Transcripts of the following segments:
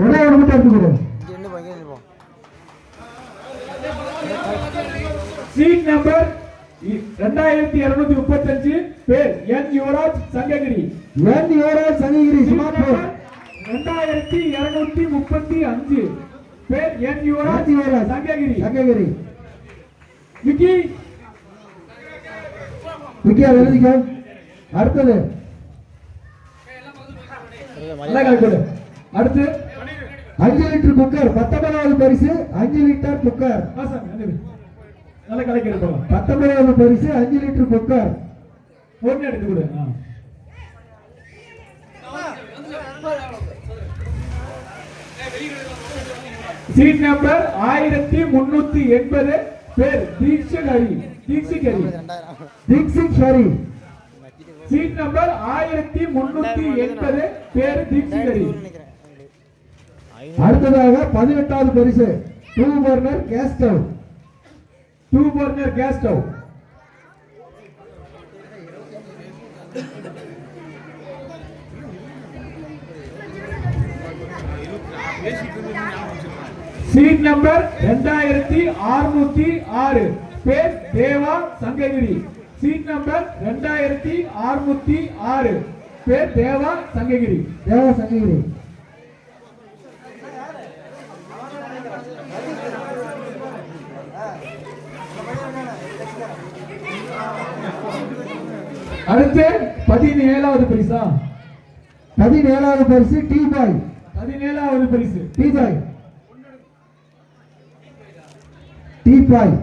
ஒரே ஒரு மட்டும் எடுத்துக்கிறோம். சீட் நம்பர் 2235 பேர் என் யுவராஜ் சங்ககிரி. என் யுவராஜ் சங்ககிரி சிமாப்பூர். 2235 பேர் என் யுவராஜ் சங்ககிரி. சங்ககிரி விக்கி விக்கி எழுதிக்க. அடுத்தது அடுத்து 5 லிட்டர் குக்கர் 19வது பரிசு. 5 லிட்டர் குக்கர் நல்ல கலைக்கு 19வது பரிசு 5 லிட்டர் குக்கர். ஒன்னு எடுத்து கொடு. சீட் நம்பர் 1380 பேர் தீக்ஷித் ஹரி. சீட் நம்பர் 1380 பேர் தீக்ஷித் ஹரி. அடுத்ததாக 18வது பரிசு 2 burner gas stove. 2 burner gas stove. Seat number 2606 பேர் தேவா சங்ககிரி. சீட் நம்பர் 2606 பேர் தேவா சங்ககிரி. அடுத்து 17வது பரிசா? 17வது பரிசு டீ பாய். 17வது பரிசு டீ பாய். டீ பாய்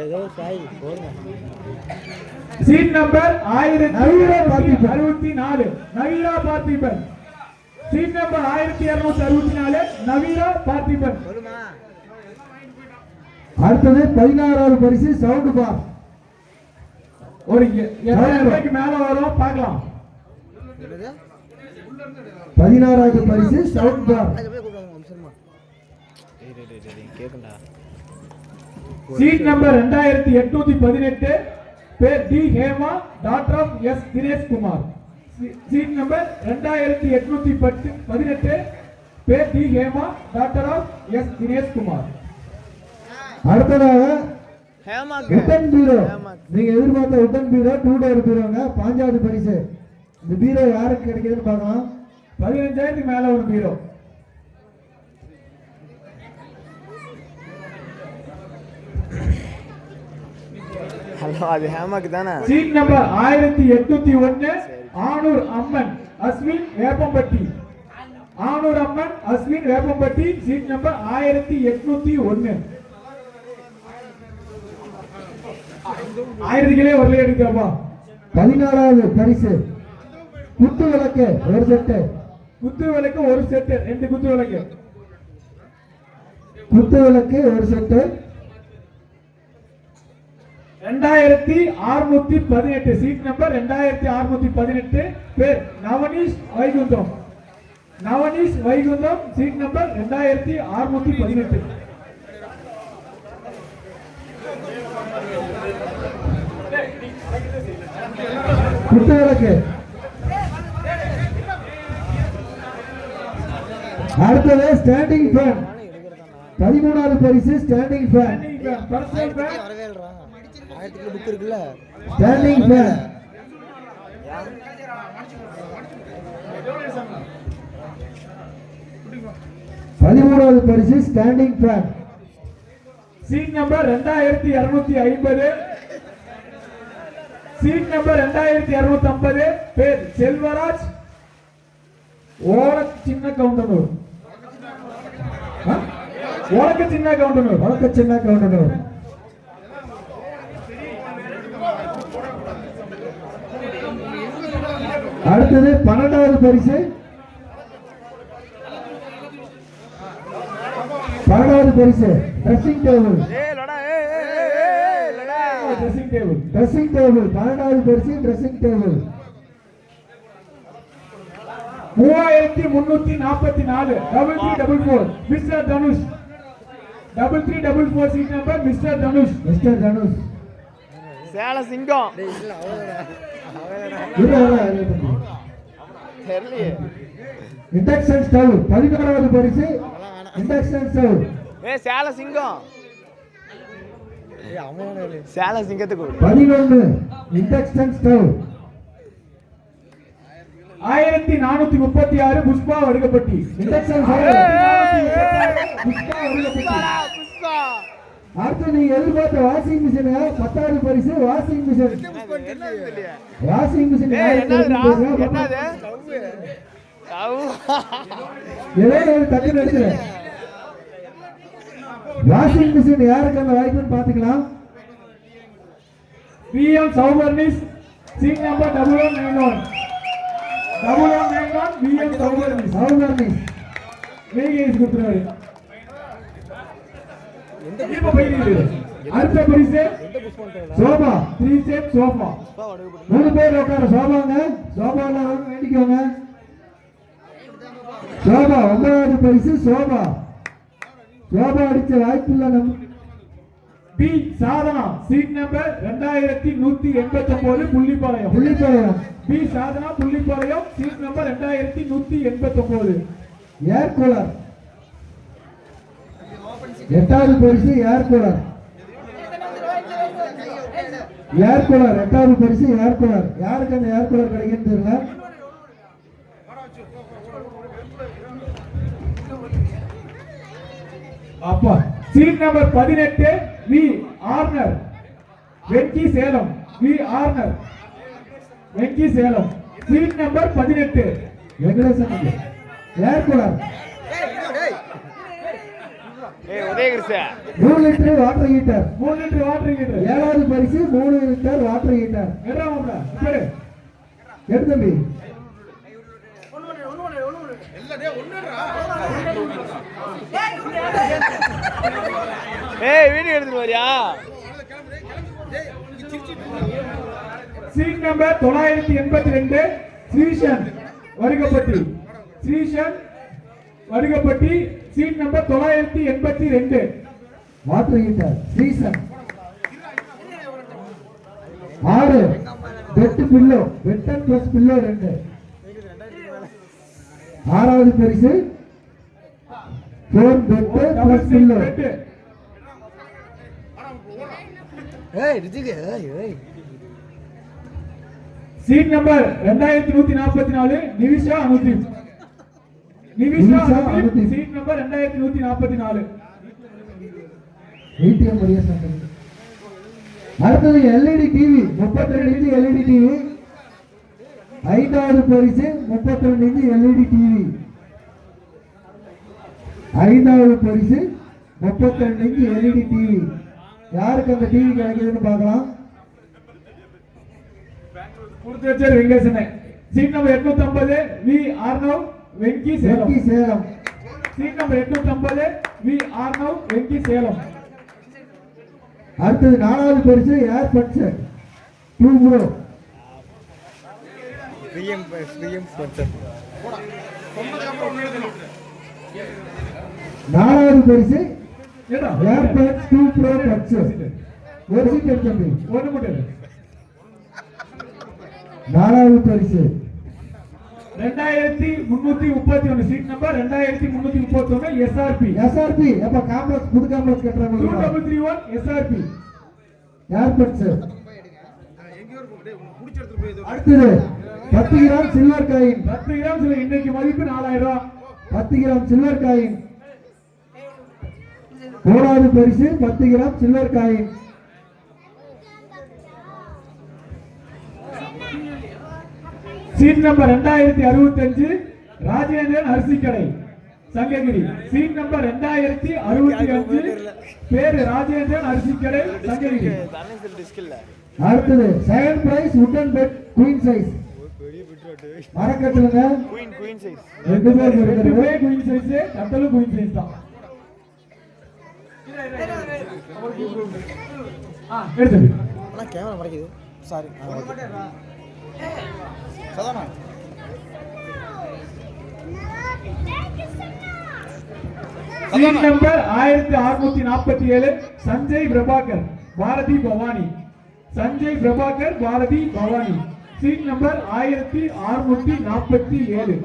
ஏதோ சாய் போங்க. Seat number 1264 Naveera Parthiban. Seat number 1264 Naveera Parthiban. அடுத்தது 16வது பரிசு சவுண்ட் பார். ஒரு 2000 ரூபாய்க்கு மேல வரும், பார்க்கலாம். 16வது பரிசு சவுண்ட் பார். சீட் நம்பர் 2818 பேர் D Hema daughter of S Dinesh Kumar. Seat number 2818 பேர் D Hema daughter of S Dinesh Kumar. அடுத்ததாக உட்டன் பீரோ. நீங்க எதிர்பார்த்த உட்டன் பீரோ 2 டோர் பீரோங்க. 5வது பரிசு. இந்த பீரோ யாருக்கு கிடைக்குதுன்னு பார்க்கலாம். 15,000 மேல ஒரு பீரோ. அது ஹேமாக்கு தானே. Seat number 1801 Anur Amman Ashwin Veppampatti. Anur Amman Ashwin Veppampatti. Seat number 1801. 1000 kilo வரல எடுக்கப்பா. 14வது பரிசு குத்து விளக்கு ஒரு செட்டு. குத்து விளக்கு ஒரு செட்டு. 2 குத்து விளக்கு. குத்து விளக்கு ஒரு செட்டு. 2618 சீட் நம்பர் 2618 பேர் நவனீஷ் வைகுந்தம். நவனீஷ் வைகுந்தம். Seat number 2618. குத்து விளக்கு. அடுத்தது ஸ்டாண்டிங் ஃபேன். 13வது பரிசு ஸ்டாண்டிங் ஃபேன். புக் இருக்குல்ல ஸ்டாண்டிங் ஃபேன். 13வது பரிசு standing fan. Seat number 2250 seat number 2250 பேர் செல்வராஜ் ஓலக் சின்ன கவுண்டனூர். ஓலக்க சின்ன கவுண்டனூர். ஓலக்க சின்ன கவுண்டனூர். அடுத்தது 12வது பரிசு. 12வது பரிசு ட்ரெஸ்ஸிங் டேபிள். ட்ரெஸ்ஸிங் டேபிள் 12வது பரிசு dressing table. 3344 3344 mister Dhanush. 3344 seat number mister Dhanush. Mister Dhanush சேல சிங்கம். தெரியலையே. இண்டக்ஷன் ஸ்டவ் 11வது பரிசு இண்டக்ஷன் ஸ்டவ். சேல சிங்கம் சேல சிங்கத்துக்கு 11 induction stove. 1436 Pushpa Vadugapatti. Induction stove Pushpa Vadugapatti. அடுத்து நீங்க எதிர்பார்த்த வாஷிங் மிஷின் 10வது பரிசு வாஷிங் மிஷின். வாஷிங் மிஷின் டக்குன்னு எடுத்து வாஷிங் மிஷின் யாருக்கு அந்த வாய்ப்புன்னு பாத்துக்கலாம். P M Sowbarnis seat number 1191 P M Sowbarnis வேகேஸ் கொடுத்துறாரு. அடுத்த பரிசு சோபா 3 செட் சோபா. 3 பேர் உட்கார சோபாங்க. சோபால வேண்டிக்கோங்க. சோபா 9வது பரிசு சோபா. சோபா அடிச்ச வாய்ப்புள்ள P Sadhana seat number 2189 Pullipalayam. P Sadhana Pullipalayam seat number 2189. Air cooler 8வது பரிசு ஏர் கூலர். 8வது பரிசு ஏர் கூலர். யாருக்கு அந்த ஏர் கூலர் கிடைக்குன்னு தெரியல. அப்பா சீட் நம்பர் 18 வி ஆர்னர் Venki Salem. Seat number 18 Venkatesan air cooler. 3 litre water heater. 7வது பரிசு 3 லிட்டர் வாட்டர் ஹீட்டர். எடு தம்பி. வீடியோ எடுத்துட்டு வரியா? Seat number 982 Sreeshan Vadugapatti. Seat number 982 water heater Sreesan. 6 bed pillow bed and plus pillow 2. 6வது பரிசு 4 bed plus pillow. Seat number 2144 Nivisha Anudeep. Seat number 2144. அடுத்தது LED TV 32 inch LED TV. 5வது பரிசு 32 இன்ச் எல்இடி டிவி. 5வது பரிசு 32 இன்ச் எல்இடி டிவி. யாருக்கு அந்த டிவி கிடைக்குதுன்னு பார்க்கலாம். கொடுத்து வச்சார் Venkatesan. Seat number 850 V Arnav Venki Salem. Seat number 850 V Arnav Venki Salem. அடுத்தது 4வது பரிசு ஏர் பட்ஸ் 2 ப்ரோ. 4வது பரிசு ஏர் பட்ஸ் 2 ப்ரோ பட்ஸ். ஒரு சீட் எடுத்து ஒன்று மட்டும். 4வது பரிசு 2331 சீட் நம்பர் 2331 எஸ்ஆர்பி. அப்ப காம்ப்ளெக்ஸ் புது காம்ப்ளெக்ஸ் கட்டறாங்க. 2331 எஸ்ஆர்பி ஏர் பட்ஸ். அடுத்தது 10 gram silver coin. 10 gram silver இன்னைக்கு மதிப்பு 4000 ரூபாய். 10 கிராம் சில்வர் காயின். 4வது பரிசு 10 gram silver coin. Seat number 2065 Rajendran அரிசி கடை சங்ககிரி. சீட் நம்பர் 2065 பேரு ராஜேந்திரன் அரிசி கடை சங்ககிரி. அடுத்தது second prize wooden bed queen size. மரக்கட்டுங்க குயின் சைஸ். 2 பேர் இருக்கிறது. குயின் சைஸ் கட்டலும் குயின் சைஸ் தான். எடுத்து கேமரா மறைக்குது. Sorry. Seat number 1647 Sanjay Prabhakar Bharathi Bhavani. Seat number 1647.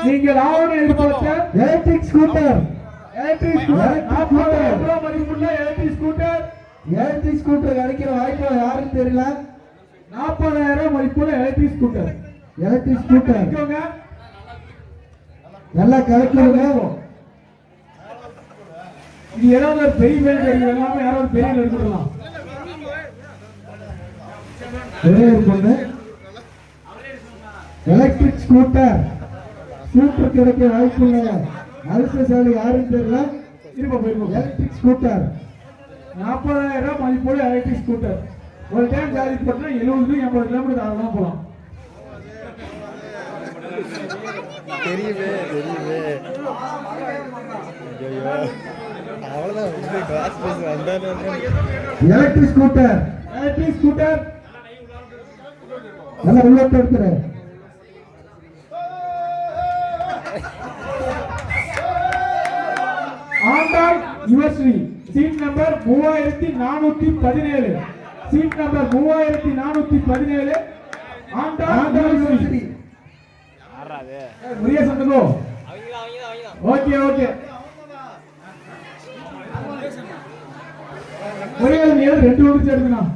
நீங்கள் ஆவணம் எதிர்பார்த்த எலக்ட்ரிக் ஸ்கூட்டர் எலக்ட்ரிக் ஸ்கூட்டர் 40,000 ரூபாய் மதிப்புள்ள எலக்ட்ரிக் ஸ்கூட்டர் கிடைக்கிற வாய்ப்பு யாருன்னு தெரியல. 40,000 மதிப்புள்ள எலக்ட்ரிக் ஸ்கூட்டர் நிக்கோங்க. நல்லா கலக்கிடுங்க. இது ஏதாவது ஒரு பெரிய பேர் எல்லாமே யாராவது பெரிய எடுத்துக்கலாம். எலக்ட்ரிக் ஸ்கூட்டர் கிடைக்க வாய்ப்புள்ள அதிர்ஷ்டசாலி யாருன்னு தெரியல. எலக்ட்ரிக் ஸ்கூட்டர் 40,000 மதிப்புள்ள எலக்ட்ரிக் ஸ்கூட்டர். ஒரு டைம் சார்ஜ் பண்ணா 70 80 கிலோமீட்டர் தாராளமா போலாம். தெரியுமே அவ்வளவுதான் கிளாஸ் பஸ் வந்தானே. எலக்ட்ரிக் ஸ்கூட்டர் நல்லா உள்ள எடுத்துரு. Andal Yuvashree seat number 3417 seat number 3417 Andal Yuvashree. முரிய சந்தகோ ஓகே முரிய நீ 2 நிமிஷம் எடுக்கணும்.